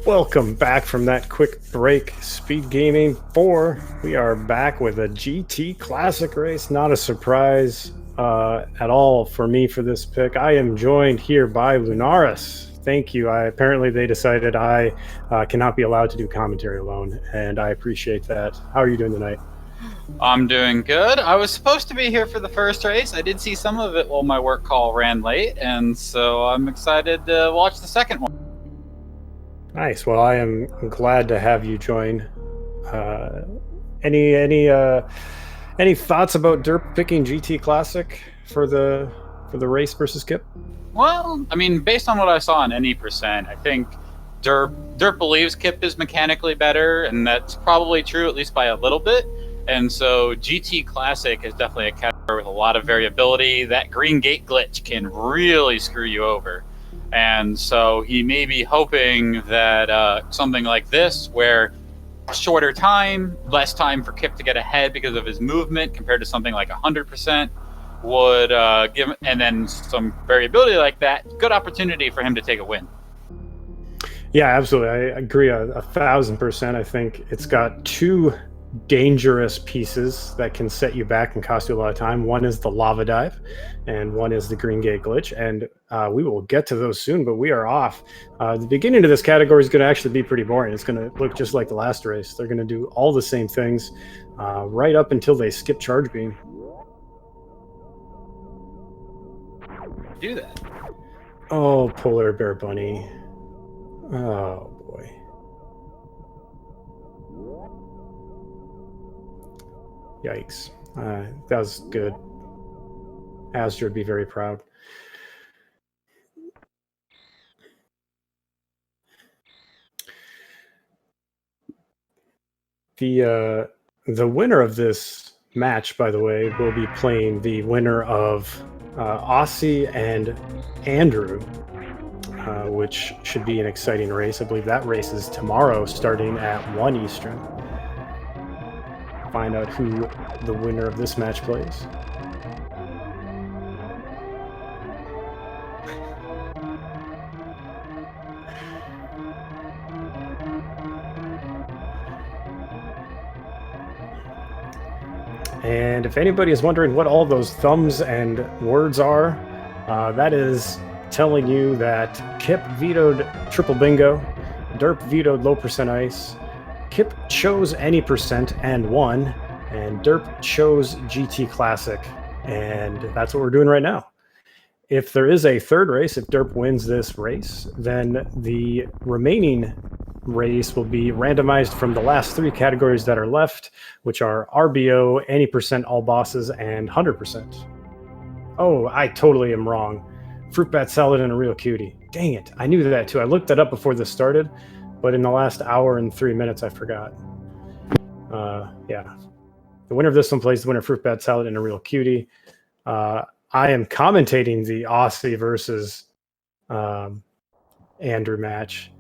Welcome back from that quick break. Speed Gaming 4. We are back with a GT Classic race. Not a surprise at all for me for this pick. I am joined here by Lunaris. Thank you. Apparently they decided I cannot be allowed to do commentary alone, and I appreciate that. How are you doing tonight? I'm doing good. I was supposed to be here for the first race. I did see some of it while my work call ran late, and so I'm excited to watch the second one. Nice. Well, I am glad to have you join. Any thoughts about Derp picking GT Classic for the race versus Kipp? Well, I mean, based on what I saw on any percent, I think Derp believes Kipp is mechanically better, and that's probably true, at least by a little bit. And so GT Classic is definitely a category with a lot of variability. That green gate glitch can really screw you over. And so he may be hoping that something like this, where shorter time, less time for Kipp to get ahead because of his movement compared to something like 100%, would give, and then some variability like that, good opportunity for him to take a win. Yeah, absolutely. I agree 1,000%. I think it's got two dangerous pieces that can set you back and cost you a lot of time. One is the lava dive, and one is the green gate glitch. And we will get to those soon, but we are off. The beginning of this category is going to actually be pretty boring. It's going to look just like the last race. They're going to do all the same things right up until they skip charge beam. Do that. Oh, polar bear bunny. Oh boy. Yikes. That was good. Astra would be very proud. The winner of this match, by the way, will be playing the winner of Aussie and Andrew, which should be an exciting race. I believe that race is tomorrow starting at 1 Eastern. Find out who the winner of this match plays. And if anybody is wondering what all those thumbs and words are, that is telling you that Kipp vetoed triple bingo, Derp vetoed low percent ice, Kipp chose any percent and won, and Derp chose GT Classic, and that's what we're doing right now. If there is a third race, if Derp wins this race, then the remaining race will be randomized from the last three categories that are left, which are RBO, any percent, all bosses, and 100%. Oh, I totally am wrong. Fruit bat salad and a real cutie. Dang it, I knew that too. I looked that up before this started, but in the last hour and 3 minutes, I forgot. Yeah. The winner of this one plays the winner of Fruit Bat Salad and a Real Cutie. I am commentating the Aussie versus Andrew match,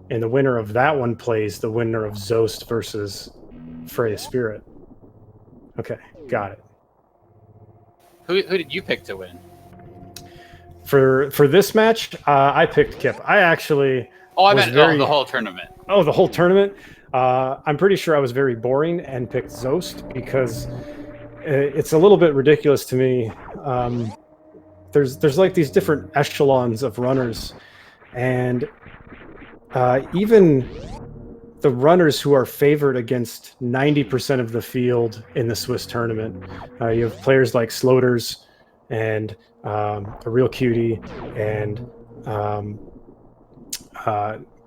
and the winner of that one plays the winner of Zost versus Freya Spirit. Okay, got it. Who did you pick to win? For this match, I picked Kipp. I actually... Oh, I meant the whole tournament. Oh, the whole tournament? I'm pretty sure I was very boring and picked Zost because it's a little bit ridiculous to me. There's like these different echelons of runners, and even the runners who are favored against 90% of the field in the Swiss tournament. You have players like Sloters and a Real Cutie and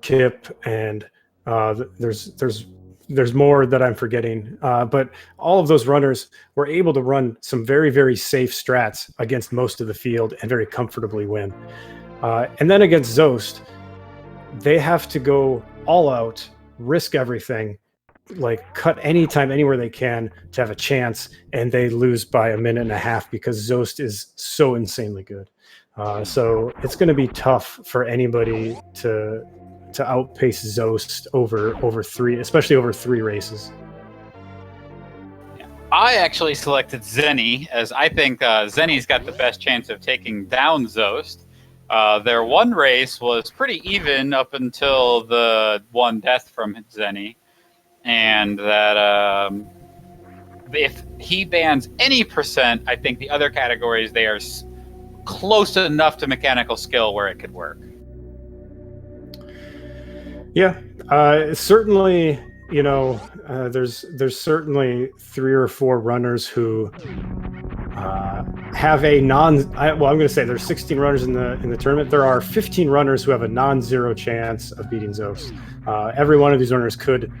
Kipp, and there's more that I'm forgetting, but all of those runners were able to run some very, very safe strats against most of the field and very comfortably win. And then against Zost, they have to go all out, risk everything, like cut anytime, anywhere they can to have a chance, and they lose by a minute and a half because Zost is so insanely good. So it's going to be tough for anybody to outpace Zost over three, especially over three races. Yeah. I actually selected Zenny, as I think Zenny's got the best chance of taking down Zost. Their one race was pretty even up until the one death from Zenny, and that if he bans any percent, I think the other categories, they are close enough to mechanical skill where it could work. Yeah, certainly. You know, there's certainly 3 or 4 runners who have a I'm going to say there's 16 runners in the tournament. There are 15 runners who have a non-zero chance of beating Zost. Every one of these runners could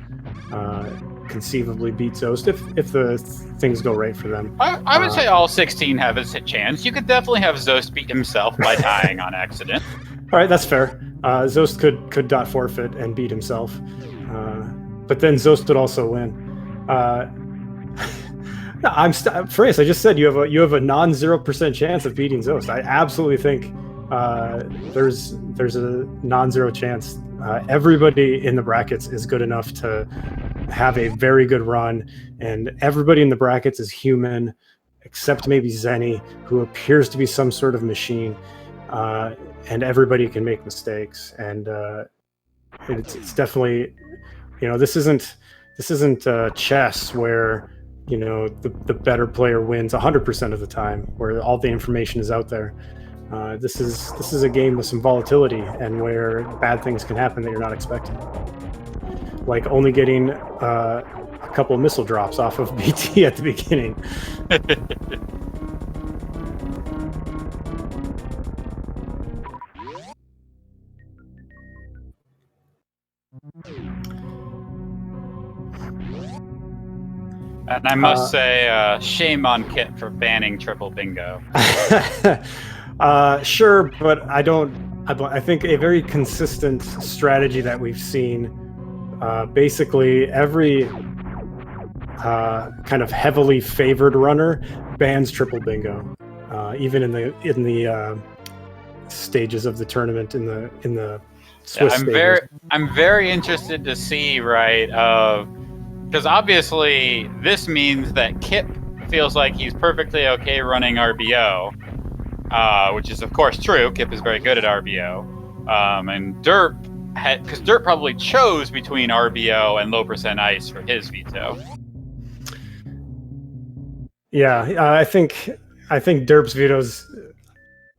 conceivably beat Zost if the things go right for them. I would say all 16 have a chance. You could definitely have Zost beat himself by dying on accident. All right, that's fair. Zost could dot forfeit and beat himself, but then Zost would also win. No, Freys, I just said you have a non-0% chance of beating Zost. I absolutely think there's a non-zero chance. Everybody in the brackets is good enough to have a very good run, and everybody in the brackets is human, except maybe Zenny, who appears to be some sort of machine. And everybody can make mistakes, and it's definitely, you know, this isn't chess where, you know, the better player wins 100% of the time, where all the information is out there. This is a game with some volatility, and where bad things can happen that you're not expecting, like only getting a couple of missile drops off of BT at the beginning. And I must say, shame on Kipp for banning triple bingo. Sure, but I think a very consistent strategy that we've seen, basically every kind of heavily favored runner bans triple bingo, even in the stages of the tournament, in the Swiss stages. I'm very interested to see, right, because obviously this means that Kipp feels like he's perfectly okay running RBO, which is of course true. Kipp is very good at RBO, and Derp, because Derp probably chose between RBO and low percent ice for his veto. Yeah, I think Derp's veto's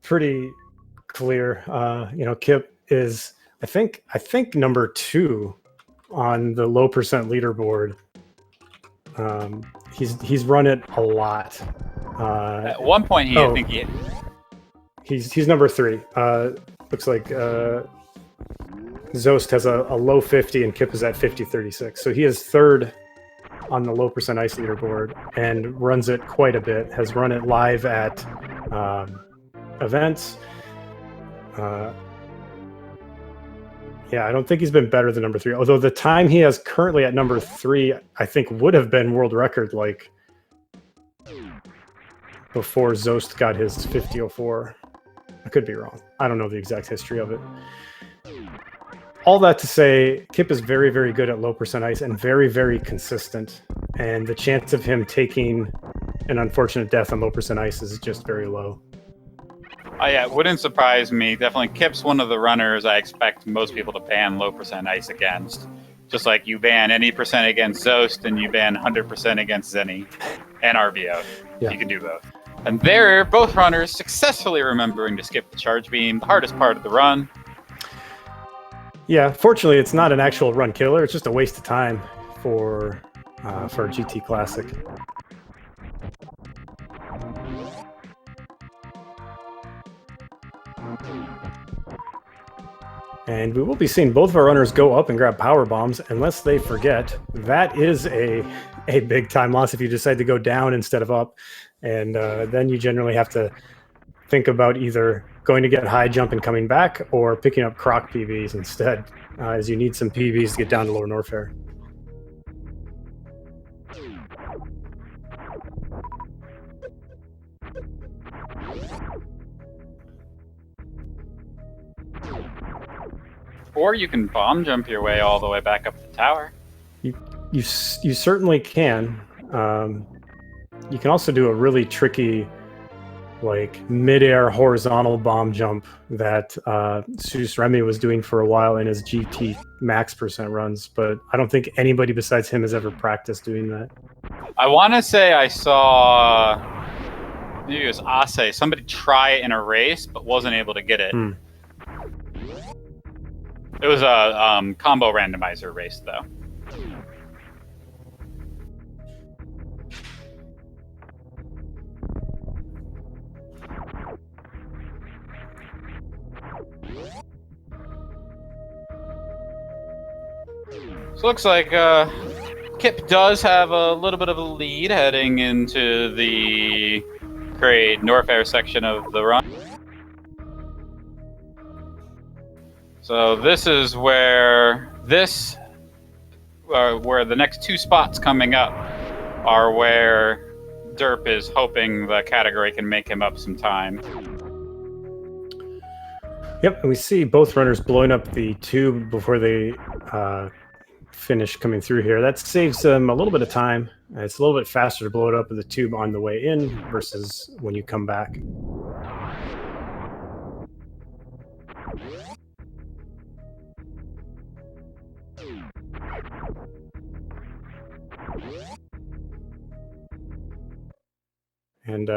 pretty clear. You know, Kipp is I think number 2 on the low percent leaderboard. He's run it a lot. At one point, he's number 3. Looks like Zost has a low 50 and Kipp is at 50-36. So he is 3rd on the low percent ice leaderboard and runs it quite a bit. Has run it live at events. Yeah, I don't think he's been better than number 3. Although the time he has currently at number 3, I think would have been world record, like before Zost got his 50-04. I could be wrong. I don't know the exact history of it. All that to say, Kipp is very, very good at low percent ice and very, very consistent. And the chance of him taking an unfortunate death on low percent ice is just very low. Yeah, it wouldn't surprise me. Definitely Kipp's one of the runners I expect most people to ban low percent ice against. Just like you ban any percent against Zost and you ban 100% against Zenny and RBO. Yeah. You can do both. And they're both runners successfully remembering to skip the charge beam, the hardest part of the run. Yeah, fortunately, it's not an actual run killer. It's just a waste of time for a GT Classic. And we will be seeing both of our runners go up and grab power bombs, unless they forget. That is a big time loss if you decide to go down instead of up. And then you generally have to think about either going to get high jump and coming back, or picking up croc PBs instead, as you need some PBs to get down to lower Norfair. Or you can bomb jump your way all the way back up the tower. You certainly can. You can also do a really tricky like mid-air horizontal bomb jump that Sus Remy was doing for a while in his GT max % runs, but I don't think anybody besides him has ever practiced doing that. I want to say I saw, maybe it was Ase, somebody try it in a race but wasn't able to get it. It was a combo randomizer race, though. So it looks like Kipp does have a little bit of a lead heading into the Kraid Norfair section of the run. So this is where where the next two spots coming up are where Derp is hoping the category can make him up some time. Yep, and we see both runners blowing up the tube before they finish coming through here. That saves them a little bit of time. It's a little bit faster to blow it up with the tube on the way in versus when you come back. And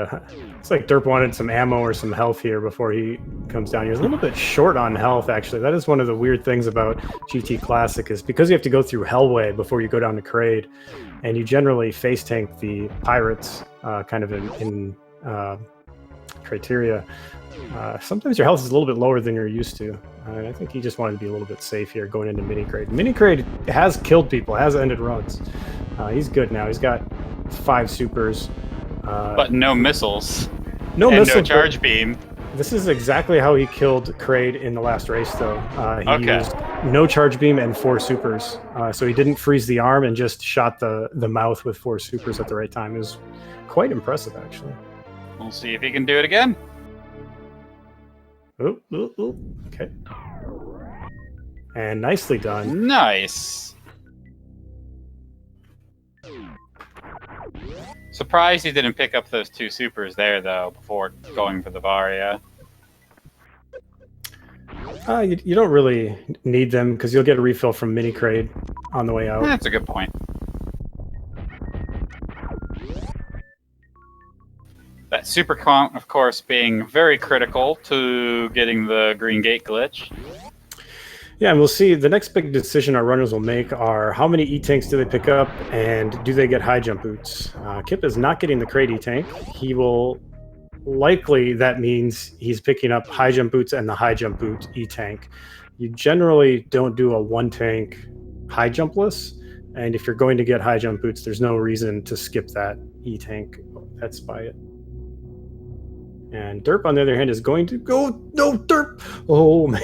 it's like Derp wanted some ammo or some health here before he comes down. He was a little bit short on health, actually. That is one of the weird things about GT Classic, is because you have to go through Hellway before you go down to Kraid, and you generally face tank the pirates kind of in criteria. Sometimes your health is a little bit lower than you're used to. I think he just wanted to be a little bit safe here going into Mini Kraid. Mini Kraid has killed people, has ended runs. He's good now. He's got 5 supers. But no missiles. No and missile. No charge beam. This is exactly how he killed Kraid in the last race, though. He used no charge beam and 4 supers. So he didn't freeze the arm and just shot the mouth with 4 supers at the right time. It was quite impressive, actually. We'll see if he can do it again. Ooh, ooh, ooh. Okay. And nicely done. Nice. Surprised he didn't pick up those 2 supers there, though, before going for the Varia. You don't really need them, because you'll get a refill from Mini Kraid on the way out. That's a good point. That super count, of course, being very critical to getting the green gate glitch. Yeah, and we'll see. The next big decision our runners will make are how many E-tanks do they pick up, and do they get high jump boots? Kipp is not getting the Kraid E-tank. He will likely, that means he's picking up high jump boots and the high jump boot E-tank. You generally don't do a 1-tank high jumpless, and if you're going to get high jump boots, there's no reason to skip that E-tank. That's by it. And Derp, on the other hand, is going to go. No, Derp! Oh, man.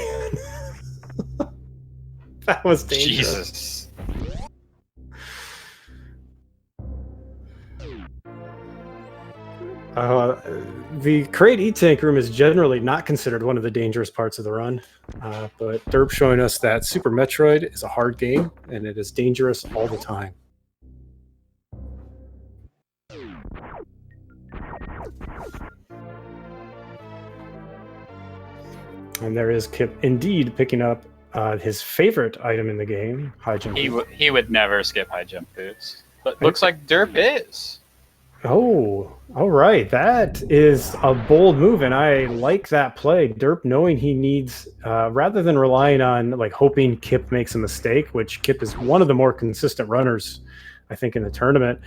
That was dangerous. Jesus. The Kraid E-tank room is generally not considered one of the dangerous parts of the run, but Derp showing us that Super Metroid is a hard game, and it is dangerous all the time. And there is Kipp indeed picking up his favorite item in the game, high jump. He would never skip high jump boots, but looks like Derp is. Oh, all right. That is a bold move, and I like that play. Derp knowing he needs, rather than relying on like hoping Kipp makes a mistake, which Kipp is one of the more consistent runners, I think, in the tournament.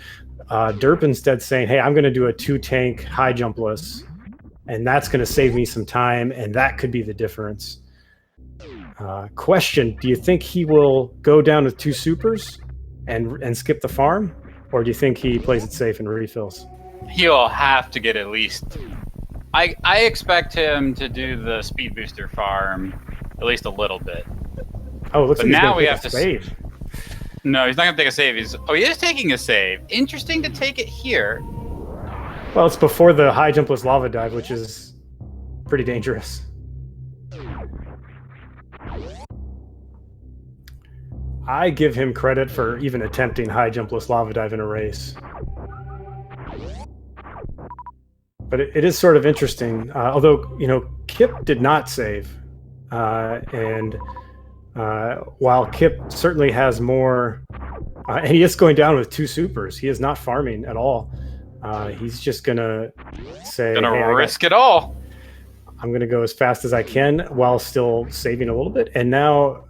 Derp instead saying, "Hey, I'm going to do a 2-tank high jumpless, and that's going to save me some time, and that could be the difference." Question: do you think he will go down with 2 supers and skip the farm, or do you think he plays it safe and refills? He'll have to get at least. I expect him to do the speed booster farm at least a little bit. Oh, it looks like now we have to to save. No, he's not gonna take a save. He is taking a save. Interesting to take it here. Well, it's before the high jumpless lava dive, which is pretty dangerous. I give him credit for even attempting high jumpless lava dive in a race. But it is sort of interesting. Although, Kipp did not save. And while Kipp certainly has more, and he is going down with 2 supers, he is not farming at all. He's just going to say, Gonna risk it all. I'm going to go as fast as I can while still saving a little bit. And now,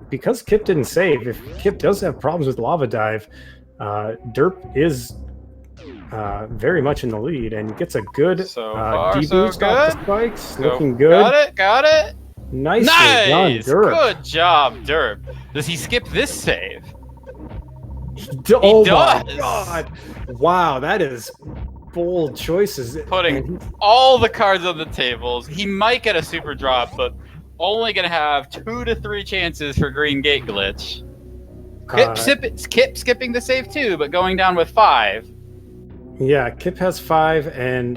because Kipp didn't save, if Kipp does have problems with Lava Dive, Derp is very much in the lead and gets a good deboost off the spikes. Looking good. Got it. Nice done, Derp. Good job, Derp. Does he skip this save? Oh my god! Wow, that is bold choices. Putting all the cards on the tables. He might get a super drop, but only gonna have 2 to 3 chances for green gate glitch. Kipp skipping the save too, but going down with 5. Yeah, Kipp has 5, and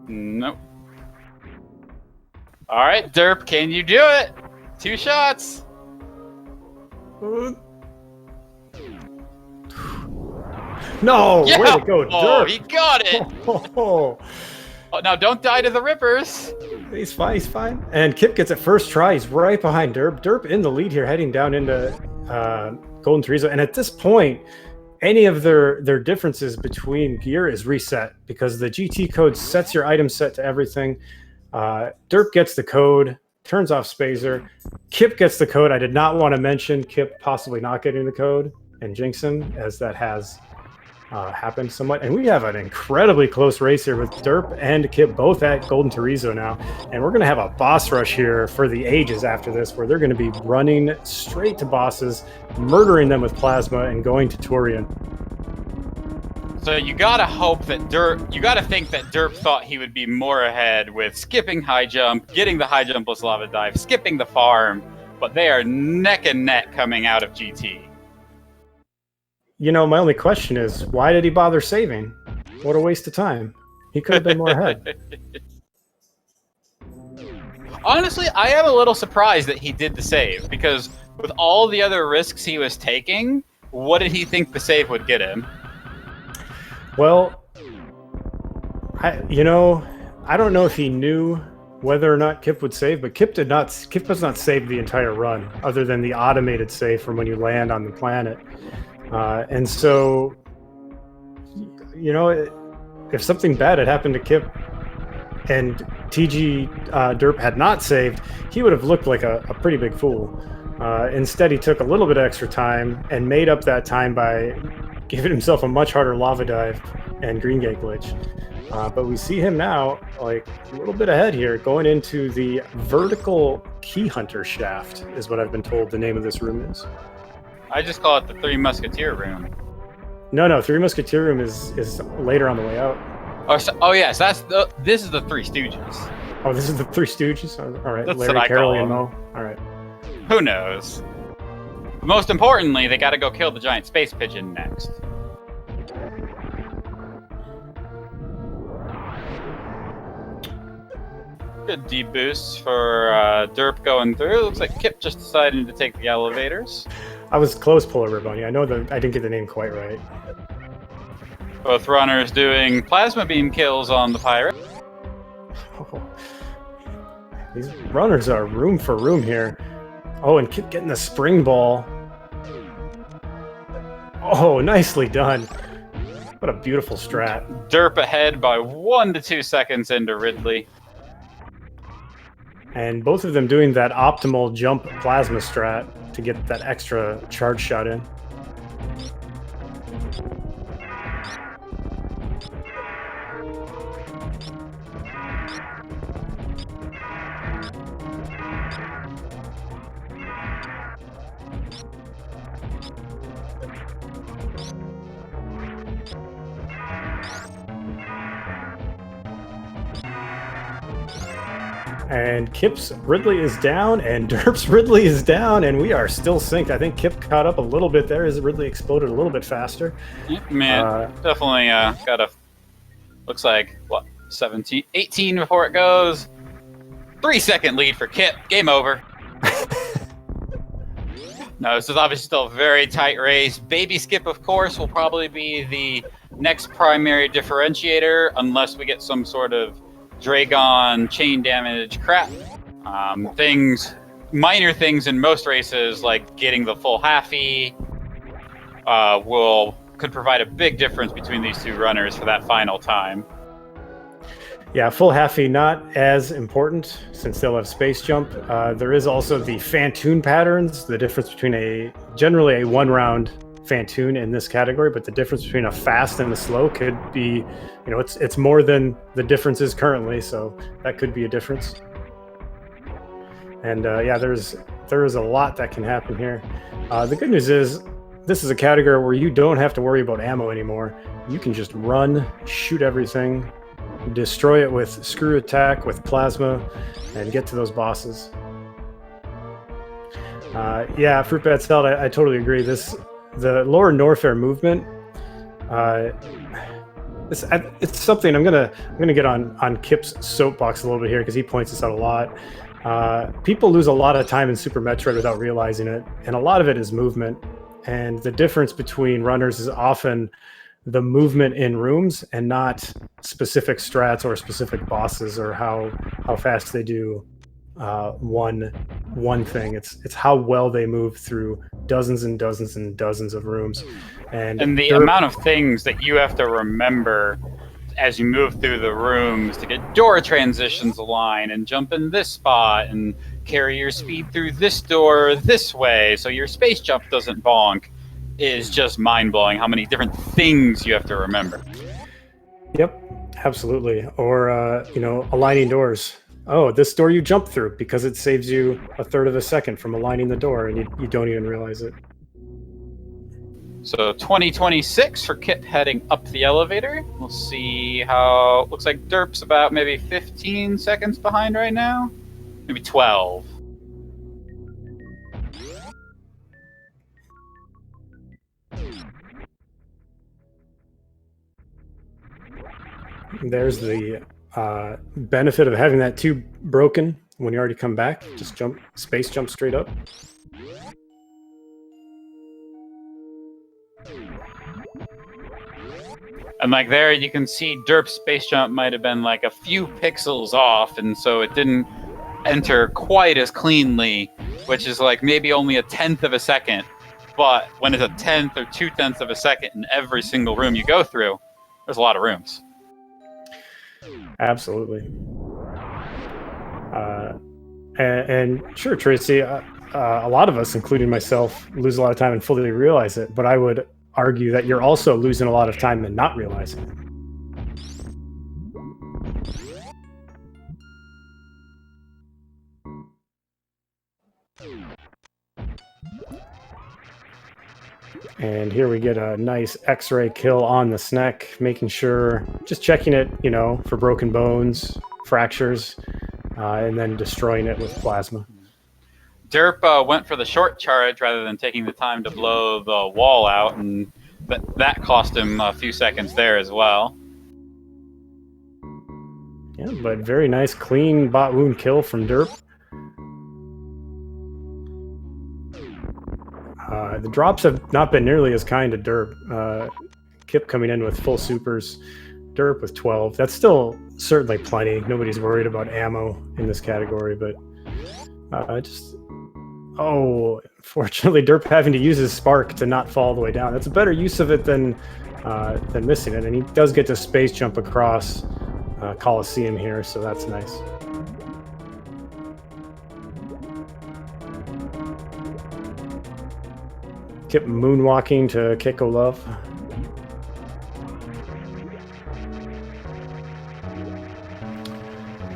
nope. All right, Derp, can you do it? 2 shots. No, yeah. Way to go, Derp. Oh, he got it. Oh, now don't die to the Rippers. He's fine. And Kipp gets it first try. He's right behind Derp. Derp in the lead here, heading down into Golden Chorizo. And at this point, any of their differences between gear is reset because the GT code sets your item set to everything. Derp gets the code, turns off Spazer. Kipp gets the code. I did not want to mention Kipp possibly not getting the code and jinx him, as that has happened somewhat. And we have an incredibly close race here with Derp and Kipp both at Golden Chorizo now. And we're going to have a boss rush here for the ages after this, where they're going to be running straight to bosses, murdering them with plasma, and going to Torian. So you gotta hope that you gotta think that Derp thought he would be more ahead with skipping high jump, getting the high jumpless lava dive, skipping the farm, but they are neck and neck coming out of GT. My only question is, why did he bother saving? What a waste of time. He could have been more ahead. Honestly, I am a little surprised that he did the save, because with all the other risks he was taking, what did he think the save would get him? Well, I don't know if he knew whether or not Kipp would save, but Kipp does not save the entire run, other than the automated save from when you land on the planet. And so, if something bad had happened to Kipp and TGDerp had not saved, he would have looked like a pretty big fool. Instead, he took a little bit of extra time and made up that time by giving himself a much harder lava dive and green gate glitch. But we see him now, like, a little bit ahead here, going into the vertical key hunter shaft, is what I've been told the name of this room is. I just call it the Three Musketeer room. No, Three Musketeer room is later on the way out. Yes, this is the Three Stooges. Oh, this is the Three Stooges? All right, that's Larry, Carol, and Mo. All right. Who knows? Most importantly, they got to go kill the giant space pigeon next. Good deboosts for Derp going through. Looks like Kipp just decided to take the elevators. I was close, Polar Bunny. I know that I didn't get the name quite right. Both runners doing plasma beam kills on the pirate. Oh, these runners are room for room here. Oh, and Kipp getting the spring ball. Oh, nicely done. What a beautiful strat. Derp ahead by 1 to 2 seconds into Ridley. And both of them doing that optimal jump plasma strat to get that extra charge shot in. And Kipp's Ridley is down, and Derp's Ridley is down, and we are still synced. I think Kipp caught up a little bit there as Ridley exploded a little bit faster. Man, definitely got a, looks like, 18 before it goes. 3-second lead for Kipp. Game over. No, this is obviously still a very tight race. Baby Skip, of course, will probably be the next primary differentiator, unless we get some sort of Dragon chain damage crap. Minor things in most races, like getting the full halfie, could provide a big difference between these two runners for that final time. Yeah, full halfie not as important since they'll have space jump. There is also the Phantoon patterns, the difference between generally a one-round Phantoon in this category, but the difference between a fast and a slow could be, it's more than the difference is currently, so that could be a difference. And yeah, there is a lot that can happen here. The good news is this is a category where you don't have to worry about ammo anymore. You can just run, shoot everything, destroy it with screw attack, with plasma, and get to those bosses. Yeah, Fruit Bat Salad, I totally agree. The lower Norfair movement, it's something I'm gonna get on Kipp's soapbox a little bit here because he points this out a lot. People lose a lot of time in Super Metroid without realizing it, and a lot of it is movement. And the difference between runners is often the movement in rooms and not specific strats or specific bosses or how fast they do one thing. It's how well they move through dozens and dozens and dozens of rooms. And the amount of things that you have to remember as you move through the rooms to get door transitions aligned and jump in this spot and carry your speed through this door this way so your space jump doesn't bonk is just mind-blowing how many different things you have to remember. Yep, absolutely. Or, aligning doors. Oh, this door you jump through because it saves you a third of a second from aligning the door and you don't even realize it. So 2026 for Kipp heading up the elevator. We'll see how... Looks like Derp's about maybe 15 seconds behind right now. Maybe 12. There's the benefit of having that tube broken when you already come back. Just space jump straight up. And like there, you can see Derp's space jump might have been like a few pixels off, and so it didn't enter quite as cleanly, which is like maybe only a tenth of a second. But when it's a tenth or 2/10 of a second in every single room you go through, there's a lot of rooms. Absolutely. And sure, Tracy, a lot of us, including myself, lose a lot of time and fully realize it, but I would argue that you're also losing a lot of time and not realizing it. And here we get a nice X-ray kill on the snack, making sure, just checking it, for broken bones, fractures, and then destroying it with plasma. Derp went for the short charge rather than taking the time to blow the wall out, and that cost him a few seconds there as well. Yeah, but very nice, clean bot wound kill from Derp. The drops have not been nearly as kind to Derp. Kipp coming in with full supers, Derp with 12. That's still certainly plenty. Nobody's worried about ammo in this category, but fortunately, Derp having to use his spark to not fall all the way down. That's a better use of it than missing it, and he does get to space jump across Coliseum here, so that's nice. Kipp moonwalking to Keiko Love.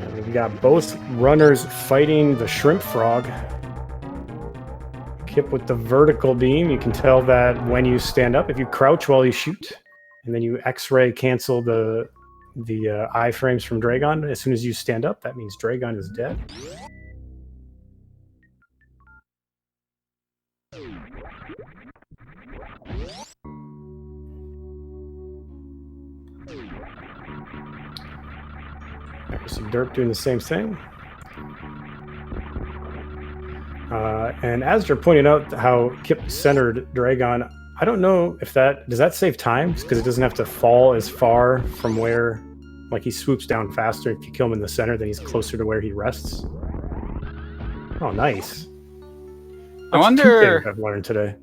And we got both runners fighting the shrimp frog. Kipp with the vertical beam. You can tell that when you stand up, if you crouch while you shoot, and then you X-ray cancel the iframes from Dragon. As soon as you stand up, that means Dragon is dead. There's some Derp doing the same thing. And Asger pointed out how Kipp centered Dragon. I don't know if does that save time because it doesn't have to fall as far from where, like he swoops down faster. If you kill him in the center, then he's closer to where he rests. Oh, nice. I wonder. I've learned today.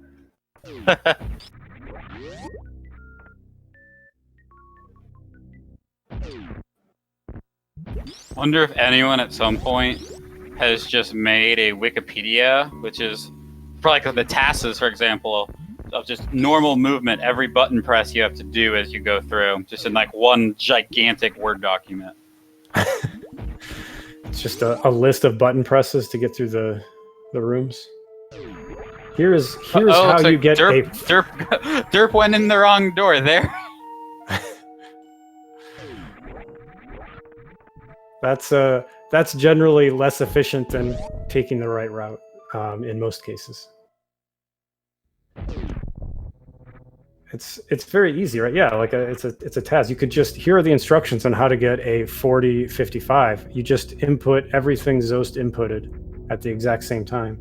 Wonder if anyone at some point has just made a Wikipedia, which is for like the tasks, for example, of just normal movement, every button press you have to do as you go through, just in like one gigantic Word document. It's just a list of button presses to get through the rooms. Here's how you get Derp went in the wrong door there. That's generally less efficient than taking the right route in most cases. It's very easy, right? Yeah, like it's a task. You could just, here are the instructions on how to get a 40-55. You just input everything Zost inputted at the exact same time.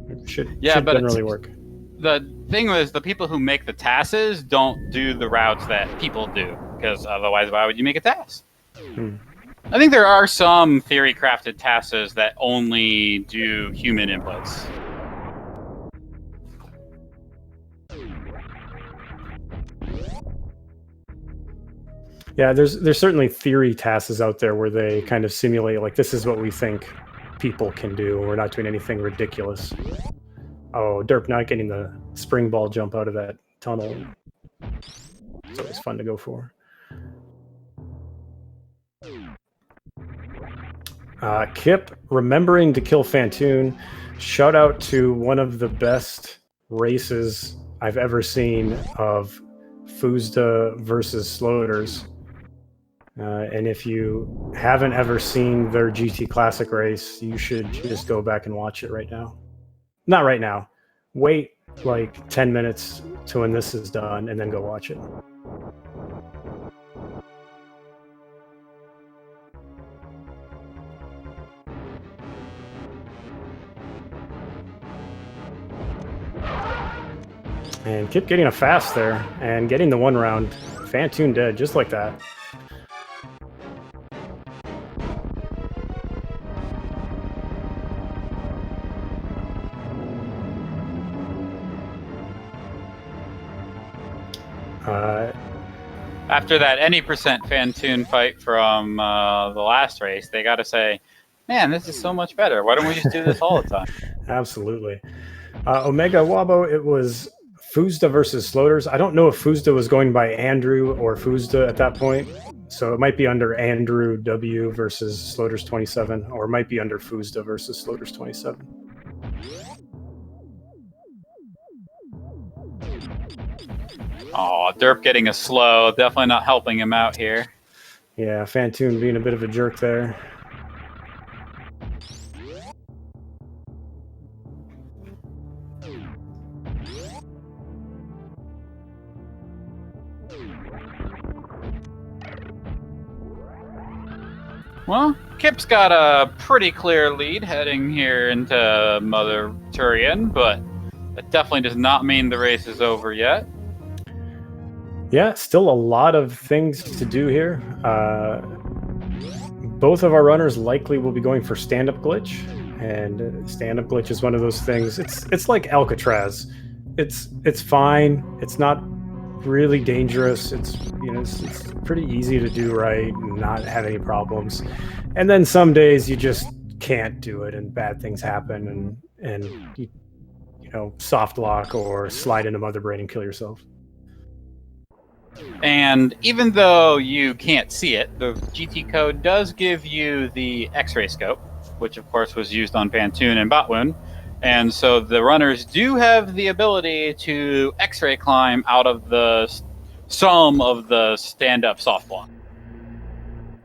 It should generally work. The thing is, the people who make the tasks don't do the routes that people do, because otherwise, why would you make a task? I think there are some theory-crafted tasks that only do human inputs. Yeah, there's certainly theory tasks out there where they kind of simulate, like, this is what we think people can do. We're not doing anything ridiculous. Oh, Derp not getting the spring ball jump out of that tunnel. It's always fun to go for. Kipp remembering to kill Phantoon. Shout out to one of the best races I've ever seen of Fuzda versus Sloters. And if you haven't ever seen their GT Classic race, you should just go back and watch it right now. Not right now. Wait like 10 minutes to when this is done and then go watch it. And Kipp getting a fast there and getting the one round. Phantoon dead, just like that. After that any percent Phantoon fight from the last race, they got to say, man, this is so much better. Why don't we just do this all the time? Absolutely. Omega Wabo, it was Fuzda versus Sloters. I don't know if Fuzda was going by Andrew or Fuzda at that point. So it might be under Andrew W versus Sloters 27, or it might be under Fuzda versus Sloters 27. Oh, Derp getting a slow. Definitely not helping him out here. Yeah, Phantoon being a bit of a jerk there. Well, Kipp's got a pretty clear lead heading here into Mother Torian, but that definitely does not mean the race is over yet. Yeah, still a lot of things to do here. Both of our runners likely will be going for stand-up glitch, and stand-up glitch is one of those things. It's like Alcatraz. It's fine. It's not really dangerous. It's pretty easy to do right and not have any problems. And then some days you just can't do it, and bad things happen, and you soft lock or slide into Mother Brain and kill yourself. And even though you can't see it, the GT code does give you the X-ray scope, which of course was used on Phantoon and Botwoon. And so the runners do have the ability to X-ray climb out of the some of the stand-up soft block.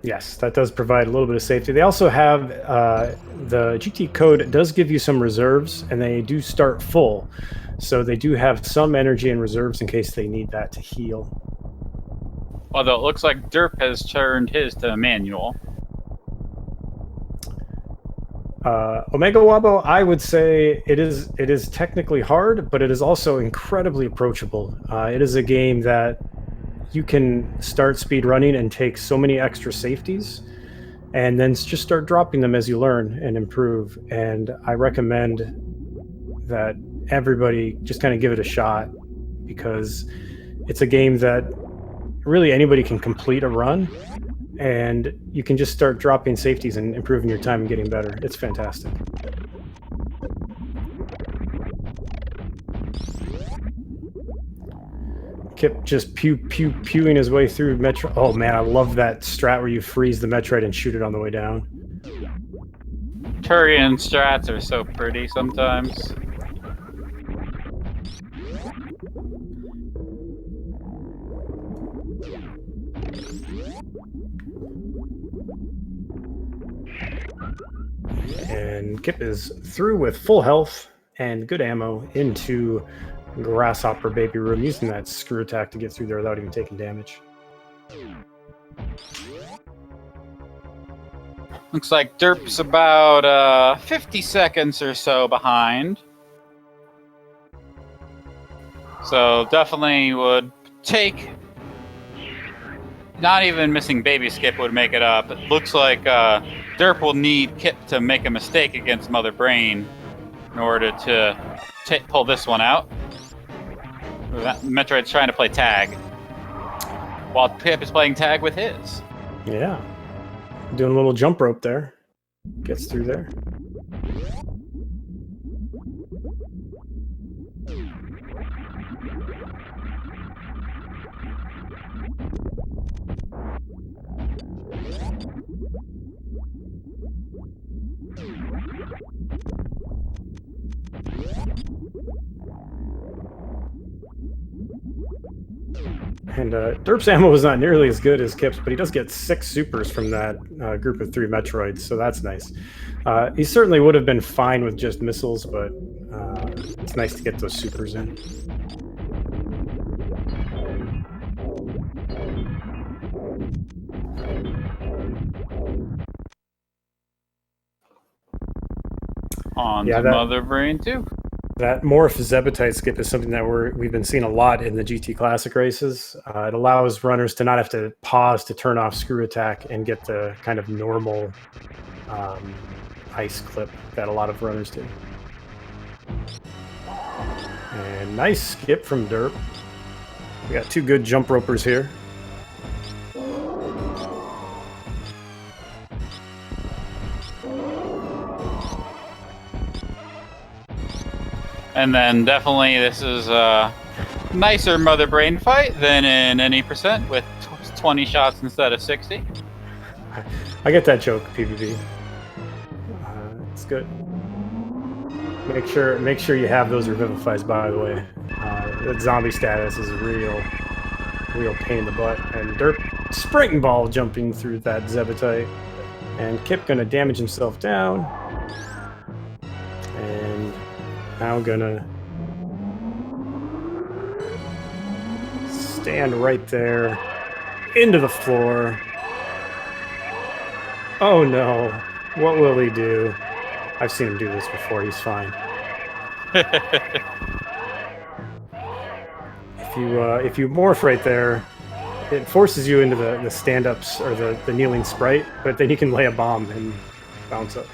Yes, that does provide a little bit of safety. They also have the GT code does give you some reserves, and they do start full. So they do have some energy and reserves in case they need that to heal. Although it looks like Derp has turned his to manual. Omega Wabo, I would say it is technically hard, but it is also incredibly approachable. It is a game that you can start speed running and take so many extra safeties, and then just start dropping them as you learn and improve. And I recommend that everybody just kind of give it a shot, because it's a game that really anybody can complete a run, and you can just start dropping safeties and improving your time and getting better. It's fantastic. Kipp just pewing his way through Metroid. Oh man, I love that strat where you freeze the Metroid and shoot it on the way down. Torian strats are so pretty sometimes. And Kipp is through with full health and good ammo into Grasshopper Baby Room, using that screw attack to get through there without even taking damage. Looks like Derp's about 50 seconds or so behind. So definitely would take... Not even missing Baby Skip would make it up. It looks like Derp will need Kipp to make a mistake against Mother Brain in order to pull this one out. Metroid's trying to play tag, while Kipp is playing tag with his. Yeah. Doing a little jump rope there. Gets through there. And Derp's ammo is not nearly as good as Kipp's, but he does get 6 supers from that group of 3 Metroids, so that's nice. He certainly would have been fine with just missiles, but it's nice to get those supers in. On to Mother Brain too. That morph Zebetite skip is something that we've been seeing a lot in the GT Classic races. It allows runners to not have to pause to turn off screw attack and get the kind of normal ice clip that a lot of runners do. And nice skip from Derp. We got 2 good jump ropers here. And then definitely this is a nicer Mother Brain fight than in any percent with 20 shots instead of 60. I get that joke, PvP. It's good. Make sure you have those revivifies, by the way. That zombie status is a real pain in the butt. And Derp spring ball jumping through that Zebetite. And Kipp gonna damage himself down. And now gonna stand right there into the floor. Oh no, what will he do? I've seen him do this before, he's fine. If you morph right there, it forces you into the stand-ups or the kneeling sprite, but then you can lay a bomb and bounce up.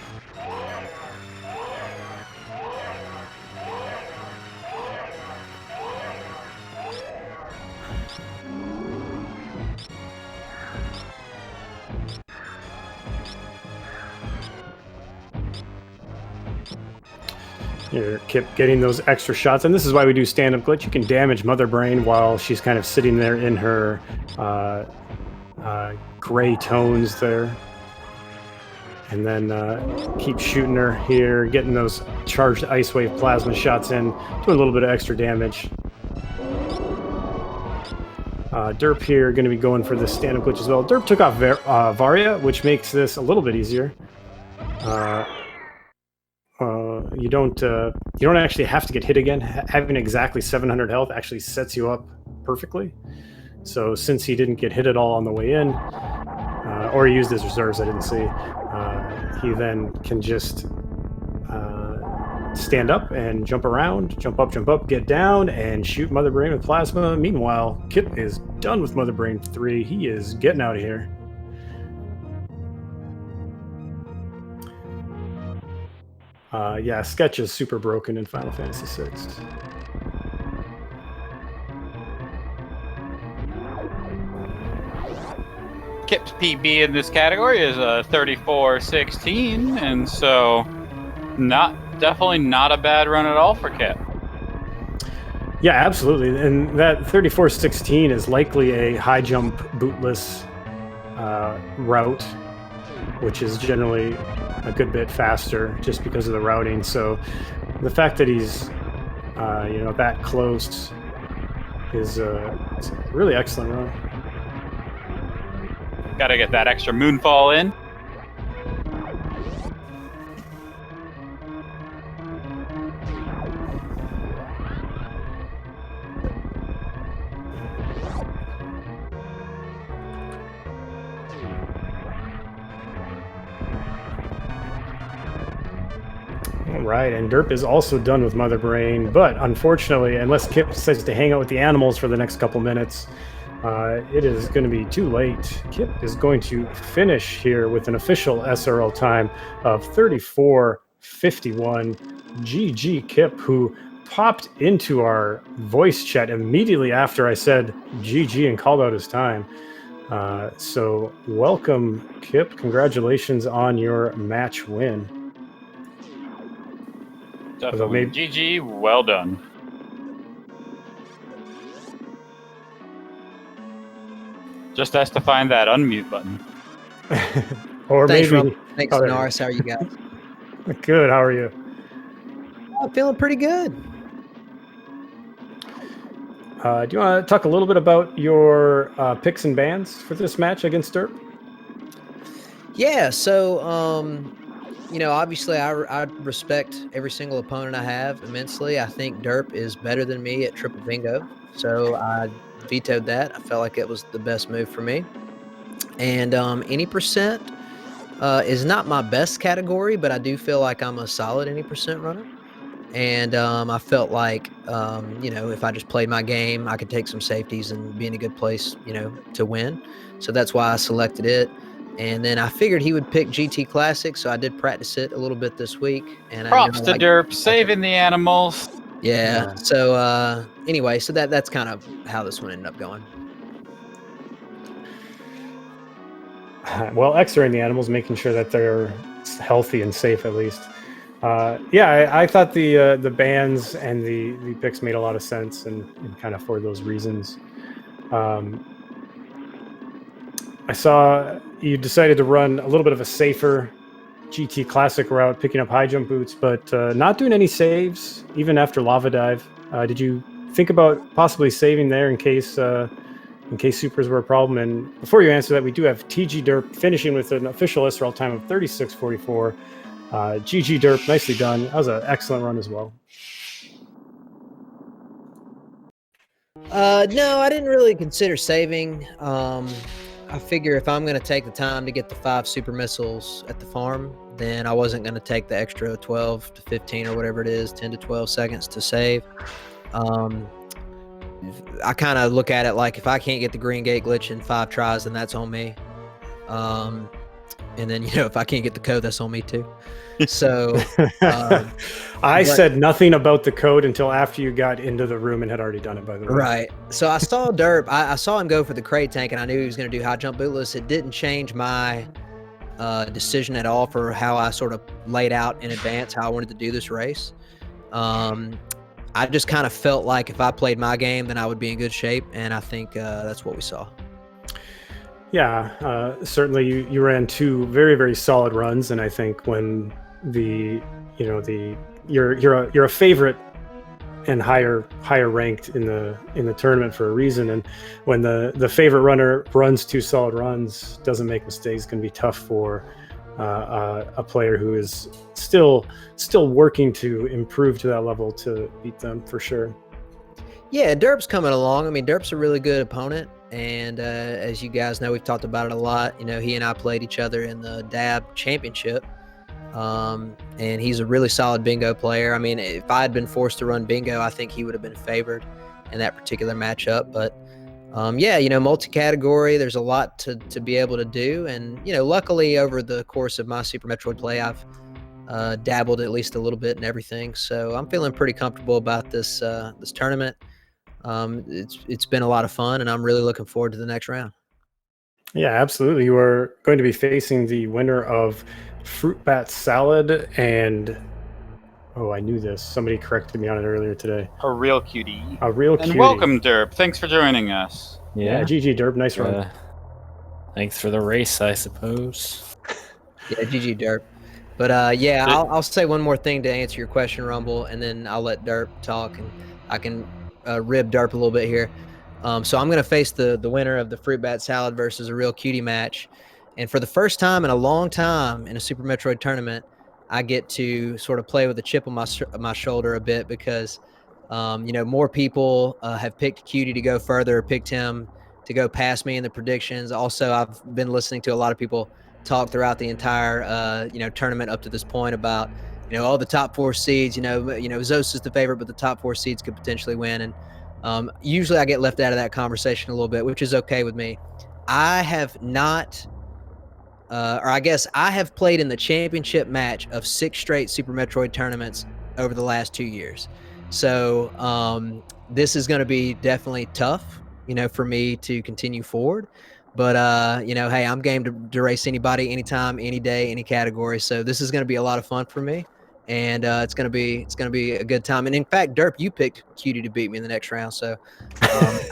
Here, Kipp getting those extra shots, and this is why we do stand-up glitch. You can damage Mother Brain while she's kind of sitting there in her gray tones there. And then keep shooting her here, getting those charged Ice Wave plasma shots in, doing a little bit of extra damage. Derp here going to be going for the stand-up glitch as well. Derp took off Varia, which makes this a little bit easier. You don't actually have to get hit again. Having exactly 700 health actually sets you up perfectly. So since he didn't get hit at all on the way in, or he used his reserves, I didn't see, he then can just stand up and jump around, jump up, get down, and shoot Mother Brain with plasma. Meanwhile, Kipp is done with Mother Brain 3. He is getting out of here. Yeah, Sketch is super broken in Final Fantasy VI. Kipp's PB in this category is a 34-16, and so definitely not a bad run at all for Kipp. Yeah, absolutely. And that 34-16 is likely a high jump bootless route, which is generally a good bit faster just because of the routing. So the fact that he's that close is it's a really excellent run. Got to get that extra moonfall in. Right, and Derp is also done with Mother Brain, but unfortunately, unless Kipp decides to hang out with the animals for the next couple minutes, it is going to be too late. Kipp is going to finish here with an official SRL time of 34:51. GG Kipp, who popped into our voice chat immediately after I said GG and called out his time. So welcome, Kipp. Congratulations on your match win. Definitely. GG, well done. Just has to find that unmute button. Or Thanks, maybe. Rob. Thanks, Norris. How are you guys? Good. How are you? I'm feeling pretty good. Do you want to talk a little bit about your picks and bans for this match against Derp? Yeah. So, obviously, I respect every single opponent I have immensely. I think Derp is better than me at triple bingo, so I vetoed that. I felt like it was the best move for me. And any percent is not my best category, but I do feel like I'm a solid any percent runner. And I felt like, if I just played my game, I could take some safeties and be in a good place, to win. So that's why I selected it. And then I figured he would pick GT Classic, so I did practice it a little bit this week. And Props to Derp, saving the animals. Yeah. So anyway, so that's kind of how this one ended up going. Well, X-raying the animals, making sure that they're healthy and safe at least. I thought the bans and the picks made a lot of sense, and kind of for those reasons. I saw you decided to run a little bit of a safer GT Classic route, picking up high jump boots, but not doing any saves even after Lava Dive. Did you think about possibly saving there in case supers were a problem? And before you answer that, we do have TGDerp finishing with an official SRL time of 36:44. GG Derp, nicely done. That was an excellent run as well. No, I didn't really consider saving. I figure if I'm going to take the time to get the 5 super missiles at the farm, then I wasn't going to take the extra 12 to 15 or whatever it is, 10 to 12 seconds to save. I kind of look at it like if I can't get the green gate glitch in 5 tries, then that's on me. And then, if I can't get the code, that's on me too. So I said nothing about the code until after you got into the room and had already done it, by the way. Right. So I saw Derp. I saw him go for the Kraid tank, and I knew he was going to do high jump bootless. It didn't change my decision at all for how I sort of laid out in advance how I wanted to do this race. I just kind of felt like if I played my game, then I would be in good shape, and I think that's what we saw. Yeah, certainly you ran 2 very, very solid runs, and I think when you're a favorite and higher ranked in the tournament for a reason, and when the favorite runner runs 2 solid runs, doesn't make mistakes, can be tough for a player who is still working to improve to that level to beat them for sure. Yeah, Derp's coming along. I mean, Derp's a really good opponent. And as you guys know, we've talked about it a lot. He and I played each other in the DAB championship. And he's a really solid bingo player. I mean, if I had been forced to run bingo, I think he would have been favored in that particular matchup. But yeah, multi-category, there's a lot to be able to do. And, luckily over the course of my Super Metroid play, I've dabbled at least a little bit in everything. So I'm feeling pretty comfortable about this tournament. It's been a lot of fun, and I'm really looking forward to the next round. Yeah, absolutely. You are going to be facing the winner of Fruit Bat Salad and... Oh, I knew this. Somebody corrected me on it earlier today. A real cutie. A real cutie. And welcome, Derp. Thanks for joining us. Yeah, TGDerp. Nice run. Thanks for the race, I suppose. Yeah, TGDerp. But yeah, I'll say one more thing to answer your question, Rumble, and then I'll let Derp talk, and I can rib Derp a little bit here. So I'm going to face the winner of the Fruit Bat Salad versus a real cutie match. And for the first time in a long time in a Super Metroid tournament, I get to sort of play with a chip on my shoulder a bit because, more people have picked Cutie to go further, picked him to go past me in the predictions. Also, I've been listening to a lot of people talk throughout the entire, tournament up to this point about, all the top 4 seeds. Zos is the favorite, but the top 4 seeds could potentially win. And usually I get left out of that conversation a little bit, which is okay with me. I have not... or I guess I have played in the championship match of 6 straight Super Metroid tournaments over the last 2 years. So this is going to be definitely tough, for me to continue forward. But, hey, I'm game to race anybody, anytime, any day, any category. So this is going to be a lot of fun for me. And it's gonna be a good time. And in fact, Derp, you picked Cutie to beat me in the next round, so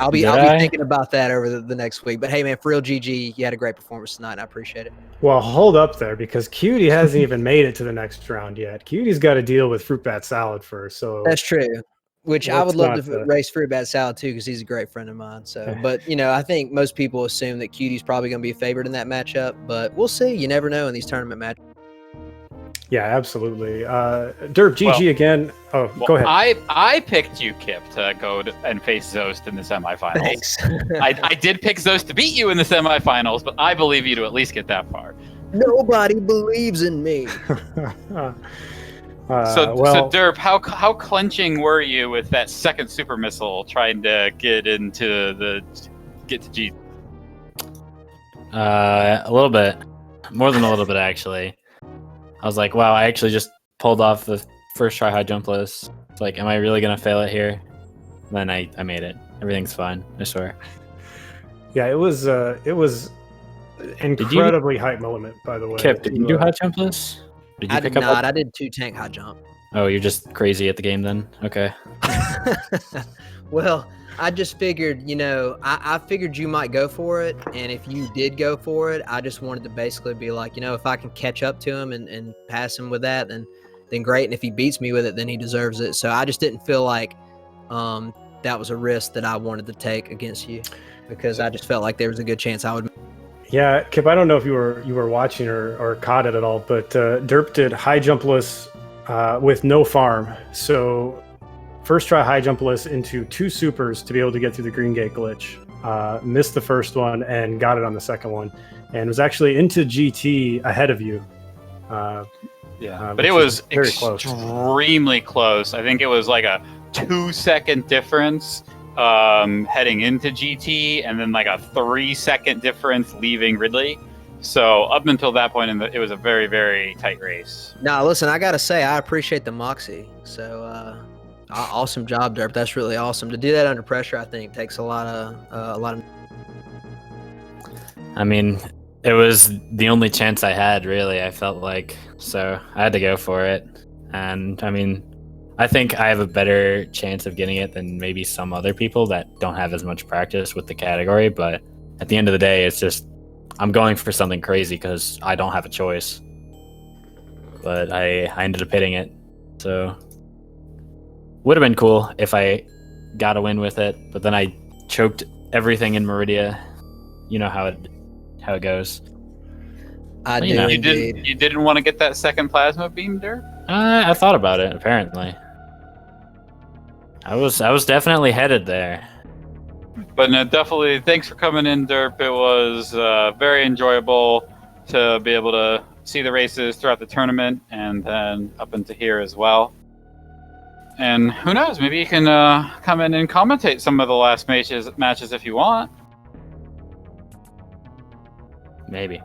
I'll be thinking about that over the next week. But hey, man, for real, GG, you had a great performance tonight, and I appreciate it. Well, hold up there, because Cutie hasn't even made it to the next round yet. Cutie's got to deal with Fruit Bat Salad first. So that's true. Which I would love to race Fruit Bat Salad too, because he's a great friend of mine. So, but I think most people assume that Cutie's probably going to be a favorite in that matchup. But we'll see. You never know in these tournament matches. Yeah, absolutely. Derp, GG again. Oh, go ahead. I picked you, Kipp, to go and face Zost in the semifinals. Thanks. I did pick Zost to beat you in the semifinals, but I believe you to at least get that far. Nobody believes in me. So Derp, how clenching were you with that second super missile trying to get to G? A little bit, more than a little bit actually. I was like, wow, I actually just pulled off the first try high jump list. It's like, am I really gonna fail it here? Then I made it. Everything's fine, I swear. Yeah, it was incredibly hype moment, by the way. Kipp, did you do high jump list? I did not. I did 2 tank high jump. Oh, you're just crazy at the game then? Okay. Well, I just figured, I figured you might go for it. And if you did go for it, I just wanted to basically be like, if I can catch up to him and pass him with that, then great. And if he beats me with it, then he deserves it. So I just didn't feel like that was a risk that I wanted to take against you, because I just felt like there was a good chance I would. Yeah, Kipp, I don't know if you were watching or caught it at all, but Derp did high jump lists with no farm. So first try high jump list into 2 supers to be able to get through the green gate glitch. Missed the first one and got it on the second one, and was actually into GT ahead of you. But it was extremely close. I think it was like a 2-second difference heading into GT, and then like a 3-second difference leaving Ridley. So up until that point, it was a very, very tight race. Now, listen, I gotta say, I appreciate the moxie. So awesome job, Derp. That's really awesome. To do that under pressure, I think, takes a lot of. I mean, it was the only chance I had, really. I felt like, so I had to go for it. And I mean, I think I have a better chance of getting it than maybe some other people that don't have as much practice with the category. But at the end of the day, it's just, I'm going for something crazy because I don't have a choice. But I ended up hitting it. So would have been cool if I got a win with it, but then I choked everything in Meridia. You know how it goes. I do. You didn't want to get that second plasma beam there? I thought about it. Apparently, I was definitely headed there. But no, definitely, thanks for coming in, Derp. It was very enjoyable to be able to see the races throughout the tournament and then up into here as well. And who knows, maybe you can come in and commentate some of the last matches if you want. Maybe.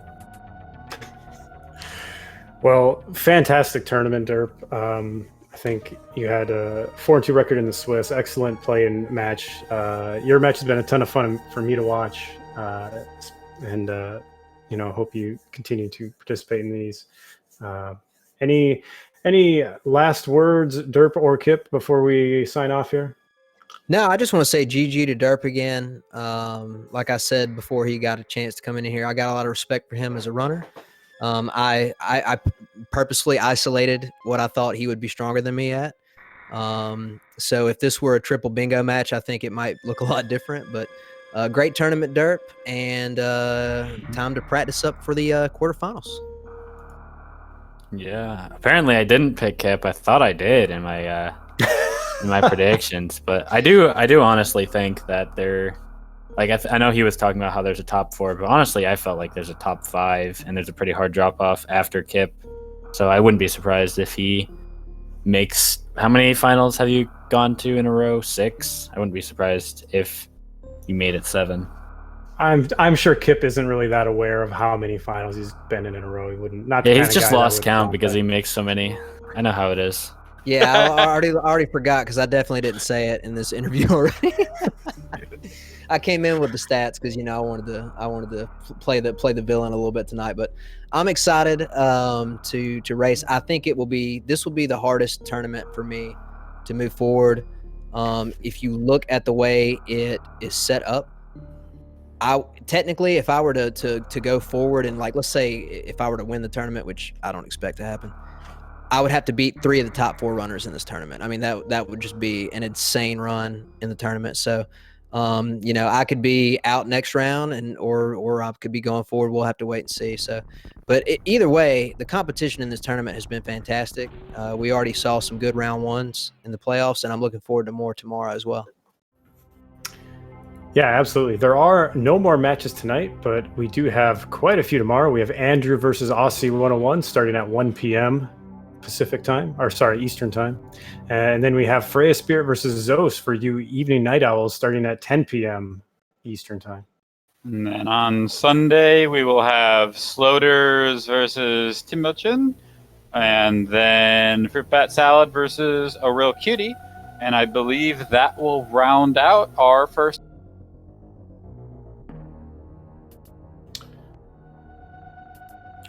Well, fantastic tournament, Derp. I think you had a 4-2 record in the Swiss. Excellent play and match. Your match has been a ton of fun for me to watch, and hope you continue to participate in these. Any last words, Derp or Kipp, before we sign off here? No, I just want to say GG to Derp again. Like I said before he got a chance to come in here, I got a lot of respect for him as a runner. I purposefully isolated what I thought he would be stronger than me at. So if this were a triple bingo match, I think it might look a lot different. But great tournament, Derp, and time to practice up for the quarterfinals. Yeah, apparently I didn't pick Kipp. I thought I did in my in my predictions, but I do honestly think that they're like I know he was talking about how there's a top 4, but honestly I felt like there's a top 5 and there's a pretty hard drop off after Kipp. So I wouldn't be surprised if he makes. How many finals have you gone to in a row? 6. I wouldn't be surprised if you made it 7. I'm sure Kipp isn't really that aware of how many finals he's been in a row. He wouldn't. Not. Yeah, he's just lost count because he makes so many. I know how it is. Yeah, I already forgot because I definitely didn't say it in this interview already. I came in with the stats because I wanted to play the villain a little bit tonight, but I'm excited to race. I think this will be the hardest tournament for me to move forward. If you look at the way it is set up, technically if I were to go forward and let's say if I were to win the tournament, which I don't expect to happen, I would have to beat 3 of the top 4 runners in this tournament. I mean, that would just be an insane run in the tournament. So, I could be out next round or I could be going forward. We'll have to wait and see. So, but either way, the competition in this tournament has been fantastic. We already saw some good round 1s in the playoffs, and I'm looking forward to more tomorrow as well. Yeah, absolutely. There are no more matches tonight, but we do have quite a few tomorrow. We have Andrew versus Aussie 101 starting at 1 p.m. Pacific time, Eastern time. And then we have Freya Spirit versus Zos for you evening night owls starting at 10 p.m. Eastern time. And then on Sunday, we will have Sloters versus Timochin, and then Fruit Bat Salad versus A Real Cutie. And I believe that will round out our first.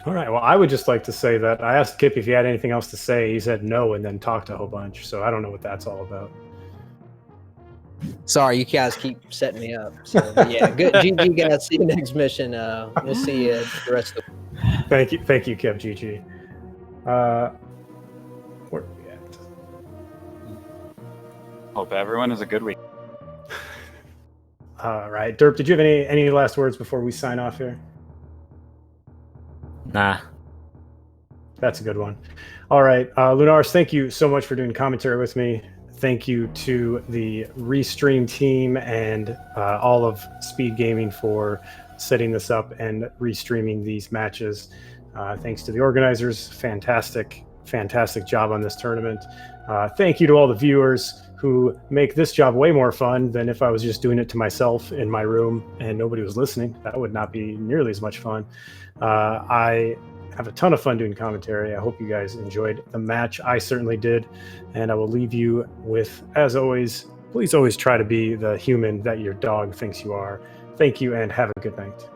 All right. Well, I would just like to say that I asked Kipp if he had anything else to say. He said no and then talked a whole bunch. So I don't know what that's all about. Sorry, you guys keep setting me up. So yeah, good. GG, guys. See you next mission. We'll see you the rest of the Thank you, Kipp. GG. Where are we at? Hope everyone has a good week. All right. Derp, did you have any last words before we sign off here? Nah. That's a good one. All right. Lunars, thank you so much for doing commentary with me. Thank you to the Restream team and all of SpeedGaming for setting this up and restreaming these matches. Thanks to the organizers. Fantastic job on this tournament. Thank you to all the viewers who make this job way more fun than if I was just doing it to myself in my room and nobody was listening. That would not be nearly as much fun. I have a ton of fun doing commentary. I hope you guys enjoyed the match. I certainly did. And I will leave you with, as always, please always try to be the human that your dog thinks you are. Thank you and have a good night.